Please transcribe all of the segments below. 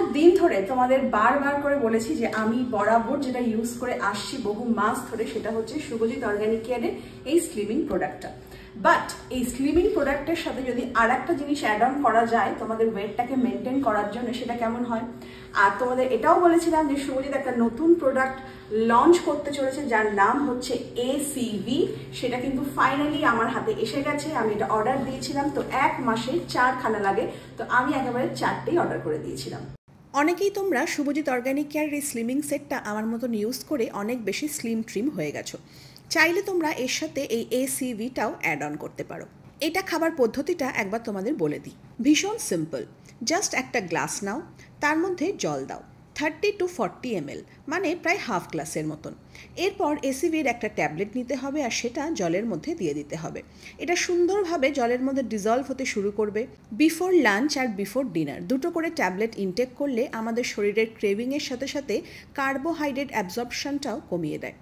অনেক দিন ধরে তোমাদের বারবার করে বলেছি যে আমি বরাবর যেটা ইউজ করে আসছি বহু মাস ধরে, সেটা হচ্ছে শুভজিৎ অর্গানিক কেয়ারের এই স্লিমিং প্রোডাক্টটা। বাট এই স্লিমিং প্রোডাক্টের সাথে যদি আর একটা জিনিস অ্যাড অন করা যায় তোমাদের ওয়েটটাকে মেনটেন করার জন্য, সেটা কেমন হয়। আর তোমাদের এটাও বলেছিলাম যে শুভজিৎ একটা নতুন প্রোডাক্ট লঞ্চ করতে চলেছে যার নাম হচ্ছে ACV। সেটা কিন্তু ফাইনালি আমার হাতে এসে গেছে। আমি এটা অর্ডার দিয়েছিলাম, তো 1 মাসে 4খানা লাগে, তো আমি একেবারে 4টেই অর্ডার করে দিয়েছিলাম। অনেকেই তোমরা শুভজিৎ অর্গানিক কেয়ারের এই স্লিমিং সেটটা আমার মতন ইউজ করে অনেক বেশি স্লিম ট্রিম হয়ে গেছো। চাইলে তোমরা এর সাথে এই ACVটাও অ্যাড অন করতে পারো। এটা খাবার পদ্ধতিটা একবার তোমাদের বলে দিই, ভীষণ সিম্পল। জাস্ট একটা গ্লাস নাও, তার মধ্যে জল দাও 30 to 40 ml, মানে প্রায় হাফ গ্লাসের মতন। এরপর ACVর একটা ট্যাবলেট নিতে হবে আর সেটা জলের মধ্যে দিয়ে দিতে হবে। এটা সুন্দরভাবে জলের মধ্যে ডিজলভ হতে শুরু করবে। বিফোর লাঞ্চ আর বিফোর ডিনার দুটো করে ট্যাবলেট ইনটেক করলে আমাদের শরীরের ক্রেভিংয়ের সাথে সাথে কার্বোহাইড্রেট অ্যাবজর্পশনটাও কমিয়ে দেয়।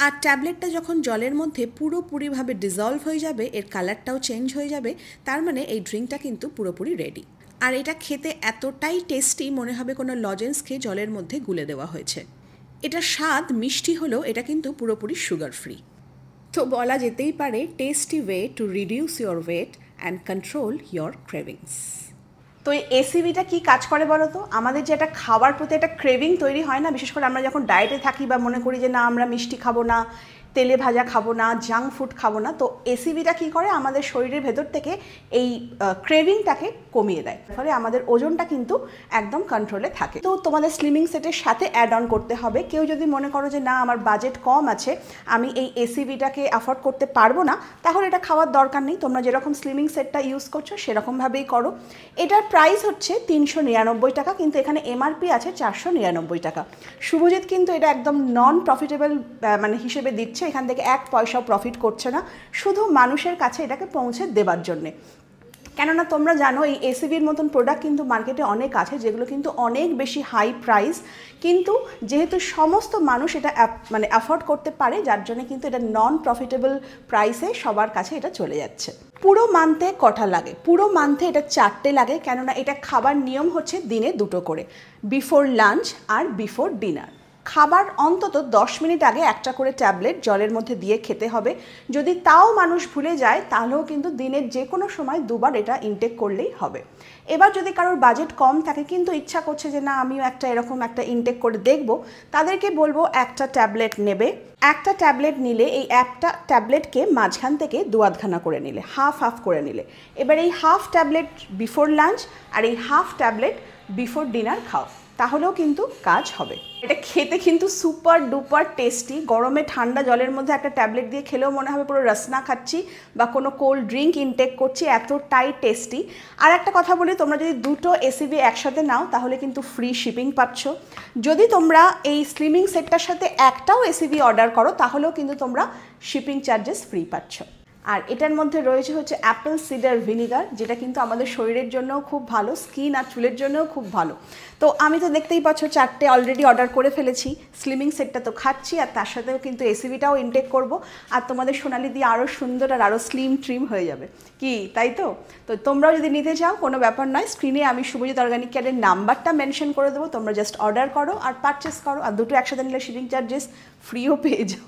আর ট্যাবলেটটা যখন জলের মধ্যে পুরোপুরিভাবে ডিজলভ হয়ে যাবে, এর কালারটাও চেঞ্জ হয়ে যাবে, তার মানে এই ড্রিঙ্কটা কিন্তু পুরোপুরি রেডি। আর এটা খেতে এতটাই টেস্টি মনে হবে কোনো লজেন্স খেয়ে জলের মধ্যে গুলে দেওয়া হয়েছে। এটা স্বাদ মিষ্টি হলেও এটা কিন্তু পুরোপুরি সুগার ফ্রি। তো বলা যেতেই পারে tasty way to reduce your weight and control your cravings. তো এই ACVটা কি কাজ করে বলো তো? আমাদের যে একটা খাবার প্রতি একটা ক্রেভিং তৈরি হয় না, বিশেষ করে আমরা যখন ডায়েটে থাকি বা মনে করি যে না আমরা মিষ্টি খাবো না, তেলে ভাজা খাবো না, জাঙ্ক ফুড খাবো না, তো ACVটা কী করে আমাদের শরীরের ভেতর থেকে এই ক্রেভিংটাকে কমিয়ে দেয়, ফলে আমাদের ওজনটা কিন্তু একদম কন্ট্রোলে থাকে। তো তোমাদের স্লিমিং সেটের সাথে অ্যাড অন করতে হবে। কেউ যদি মনে করো যে না আমার বাজেট কম আছে, আমি এই ACVটাকে অ্যাফোর্ড করতে পারবো না, তাহলে এটা খাওয়ার দরকার নেই। তোমরা যেরকম স্লিমিং সেটটা ইউজ করছো সেরকমভাবেই করো। এটার প্রাইস হচ্ছে 399 টাকা, কিন্তু এখানে MRP আছে 499 টাকা। শুভজিৎ কিন্তু এটা একদম নন প্রফিটেবল মানে হিসেবে দিচ্ছে, এখান থেকে 1 পয়সাও প্রফিট করছে না, শুধু মানুষের কাছে এটাকে পৌঁছে দেবার জন্যে। কেননা তোমরা জানো এই ACVর মতন প্রোডাক্ট কিন্তু মার্কেটে অনেক আছে যেগুলো কিন্তু অনেক বেশি হাই প্রাইস, কিন্তু যেহেতু সমস্ত মানুষ এটা মানে অ্যাফোর্ড করতে পারে, যার জন্য কিন্তু এটা নন প্রফিটেবল প্রাইসে সবার কাছে এটা চলে যাচ্ছে। পুরো মান্থে কটা লাগে? পুরো মান্থে এটা 4টে লাগে, কেননা এটা খাবার নিয়ম হচ্ছে দিনে 2টো করে, বিফোর লাঞ্চ আর বিফোর ডিনার। খাবার অন্তত 10 মিনিট আগে একটা করে ট্যাবলেট জলের মধ্যে দিয়ে খেতে হবে। যদি তাও মানুষ ভুলে যায় তাহলেও কিন্তু দিনের যে কোনো সময় 2বার এটা ইনটেক করলেই হবে। এবার যদি কারোর বাজেট কম থাকে কিন্তু ইচ্ছা করছে যে না আমিও একটা এরকম একটা ইনটেক করে দেখব, তাদেরকে বলবো একটা ট্যাবলেট নেবে। একটা ট্যাবলেট নিলে এই একটা ট্যাবলেটকে মাঝখান থেকে 2.5খানা করে নিলে, হাফ হাফ করে নিলে। এবার এই হাফ ট্যাবলেট বিফোর লাঞ্চ আর এই হাফ ট্যাবলেট বিফোর ডিনার খাও, তাহলেও কিন্তু কাজ হবে। এটা খেতে কিন্তু সুপার ডুপার টেস্টি। গরমে ঠান্ডা জলের মধ্যে একটা ট্যাবলেট দিয়ে খেলেও মনে হবে পুরো রসনা খাচ্ছি বা কোনো কোল্ড ড্রিঙ্ক ইনটেক করছি, এতটাই টেস্টি। আর একটা কথা বলি, তোমরা যদি 2টো ACV একসাথে নাও তাহলে কিন্তু ফ্রি শিপিং পাচ্ছ। যদি তোমরা এই স্লিমিং সেটটার সাথে একটাও ACV অর্ডার করো তাহলেও কিন্তু তোমরা শিপিং চার্জেস ফ্রি পাচ্ছ। আর এটার মধ্যে রয়েছে হচ্ছে অ্যাপেল সিডার ভিনিগার, যেটা কিন্তু আমাদের শরীরের জন্যও খুব ভালো, স্কিন আর চুলের জন্যও খুব ভালো। তো আমি তো দেখতেই পাচ্ছ 4টে অলরেডি অর্ডার করে ফেলেছি। স্লিমিং সেটটা তো খাচ্ছি আর তার সাথেও কিন্তু ACVটাও ইনটেক করব, আর তোমাদের সোনালি দিয়ে আরও সুন্দর আর আরও স্লিম ট্রিম হয়ে যাবে কি, তাই তো? তো তোমরাও যদি নিতে চাও কোনো ব্যাপার নয়, স্ক্রিনে আমি শুভজিৎ অর্গানিক কেয়ারের নাম্বারটা মেনশন করে দেবো, তোমরা জাস্ট অর্ডার করো আর পারচেস করো। আর 2টো একসাথে নিলে শিপিং চার্জেস ফ্রিও পেয়ে যাও।